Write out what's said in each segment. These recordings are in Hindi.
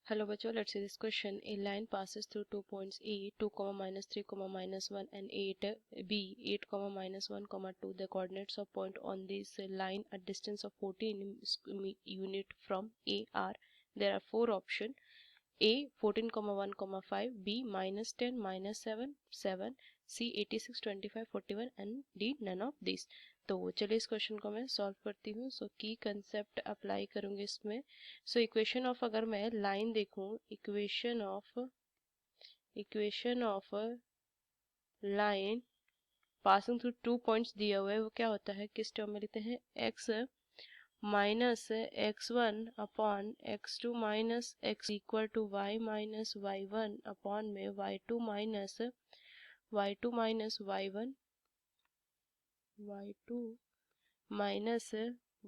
Hello बच्चों, let's see this question. A line passes through 2 points A, 2, -3, -1 and 8, B, 8, -1, 2. The coordinates of point on this line at distance of 14 unit from A are. There are 4 options. A 14,1,5, B -10, -7, 7, C 86, 25, 41 and D none of these. तो चलिए इस क्वेश्चन को मैं सॉल्व करती हूँ. सो की कंसेप्ट अप्लाई करूँगी इसमें. सो इक्वेशन ऑफ अगर मैं लाइन देखूँ, equation of line passing through 2 points दिया हुआ है, वो क्या होता है, किस टर्म में लिखते हैं, x minus x1 upon x2 minus x equal to y minus y1 upon में y2 minus y1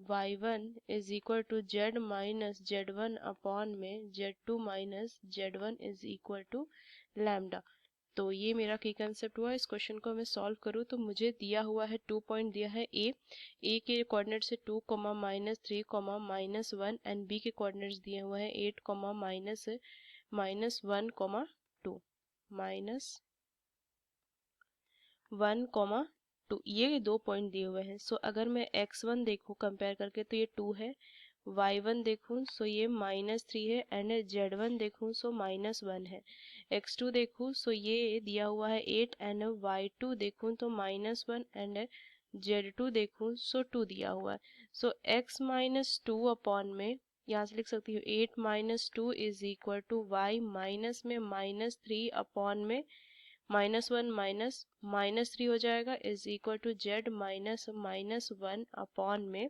y1 is equal to z minus z1 upon में z2 minus z1 is equal to lambda. तो ये मेरा की कंसेप्ट हुआ. इस क्वेश्चन को मैं सॉल्व करूँ तो मुझे दिया हुआ है 2 पॉइंट दिया है. ए के कोऑर्डिनेट से 2, -3, -1 एंड बी के कोऑर्डिनेट्स दिए हुए हैं 8, -1, 2 -1, 2. ये 2 पॉइंट दिए हुए हैं. सो अगर मैं x1 देखूँ कंपेयर करके तो ये 2 है, y1 देखूँ सो ये -3 है एंड z1 देखूँ सो -1 है. x2 देखूँ सो ये दिया हुआ है 8 एंड y2 देखूँ तो -1 एंड z2 देखूँ सो 2 दिया हुआ है. सो x -2 अपॉन में यहाँ से लिख सकती हूँ 8 - 2 is equal to y minus में -3 अपॉन में -1 -3 हो जाएगा is equal to z -1 upon में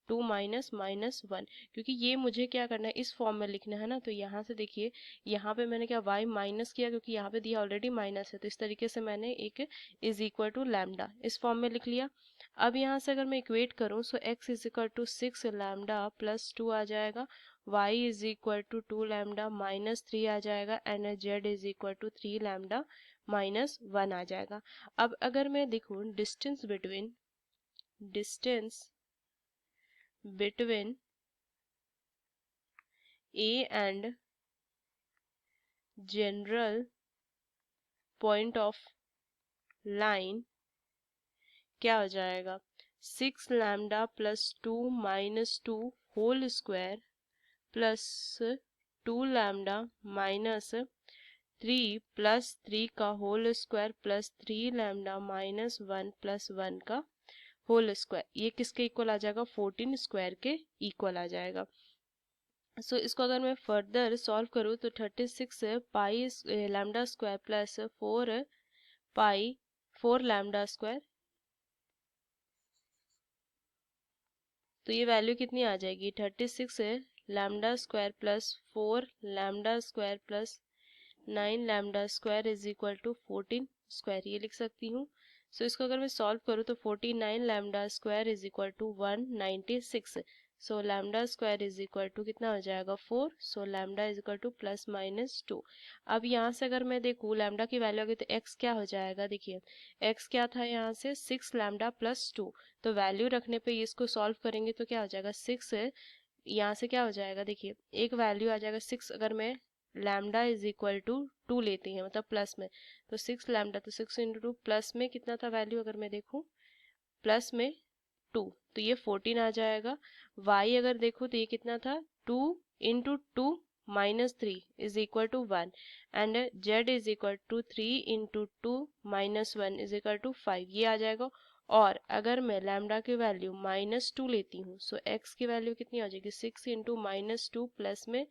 2 -1, क्योंकि ये मुझे क्या करना है, इस फॉर्म में लिखना है ना. तो यहाँ से देखिए, यहाँ पे मैंने क्या y माइनस किया क्योंकि यहाँ पे दिया ऑलरेडी माइनस है, तो इस तरीके से मैंने एक इज इक्वल टू लैम्डा इस फॉर्म में लिख लिया. अब यहाँ से अगर मैं इक्वेट करूँ so x is equal to 6 lambda plus 2 आ जाएगा, y is equal to 2 lambda -3 आ जाएगा and z is equal to 3 lambda -1 आ जाएगा. अब अगर मैं देखूँ distance between A and general point of line क्या हो जाएगा, 6 lambda plus 2 -2 whole square plus 2 lambda -3 plus 3 का whole square plus 3 lambda -1 plus 1 का होल स्क्वायर. ये किसके इक्वल आ जाएगा, 14 स्क्वायर के इक्वल आ जाएगा. सो इसको अगर मैं फर्दर सॉल्व करूँ तो 36 pi lambda square plus 4 lambda square, तो ये वैल्यू कितनी आ जाएगी, 36 lambda square plus 4 lambda square plus 9 lambda square is equal to 14 square, ये लिख सकती हूँ. सो इसको अगर मैं सॉल्व करूँ तो 49 lambda square is equal to 196. So lambda square is equal to कितना हो जाएगा, 4. So lambda is equal to +-2. अब यहाँ से अगर मैं देखूँ लैम्डा की वैल्यू आ गई तो x क्या हो जाएगा, देखिए x क्या था यहाँ से 6 लैम्डा प्लस 2, तो वैल्यू रखने पे इसको सॉल्व करेंगे तो क्या हो जाएगा, 6 यहाँ से क्या हो जाएगा, देखिए एक वैल्यू आ जाएगा 6. अगर मैं लैम्डा इज इक्वल टू 2 लेती हैं मतलब प्लस में, तो 6 लैम्डा, तो 6 इंटू 2 प्लस में कितना था वैल्यू, अगर मैं देखूँ प्लस में 2, तो ये 14 आ जाएगा. y अगर देखो तो ये कितना था, 2 into 2 -3 is equal to 1 and z is equal to 3 into 2 -1 is equal to 5, ये आ जाएगा. और अगर मैं लैम्डा की वैल्यू -2 लेती हूँ सो x की वैल्यू कितनी आ जाएगी, 6 इंटू -2 प्लस में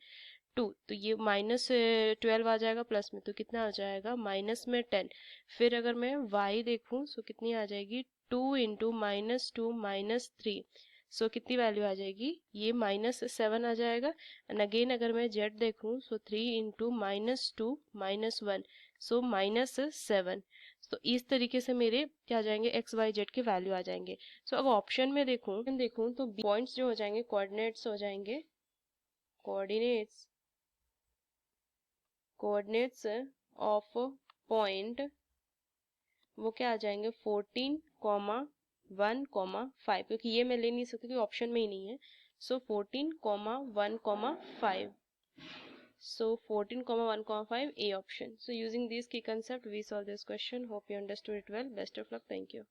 2, तो ये -12 आ जाएगा प्लस में, तो कितना आ जाएगा -10. फिर अगर मैं y देखूं सो कितनी आ जाएगी, 2 इंटू -2 -3, सो कितनी वैल्यू आ जाएगी, ये -7 आ जाएगा. एंड अगेन अगर मैं z देखूं सो 3 इंटू -2 -1, सो -7. तो इस तरीके से मेरे क्या आ जाएंगे, x y z के वैल्यू आ जाएंगे. सो अब ऑप्शन में देखूं तो पॉइंट्स जो हो जाएंगे कोऑर्डिनेट्स हो जाएंगे, कोऑर्डिनेट्स ऑफ पॉइंट वो क्या आ जाएंगे, 14, 1, 5, क्योंकि ये मैं ले नहीं सकती क्योंकि ऑप्शन में ही नहीं है. सो 14, 1, 5. So 14, 1, 5, A option. So using these key concept, we solve this question. Hope you understood it well. Best of luck. Thank you.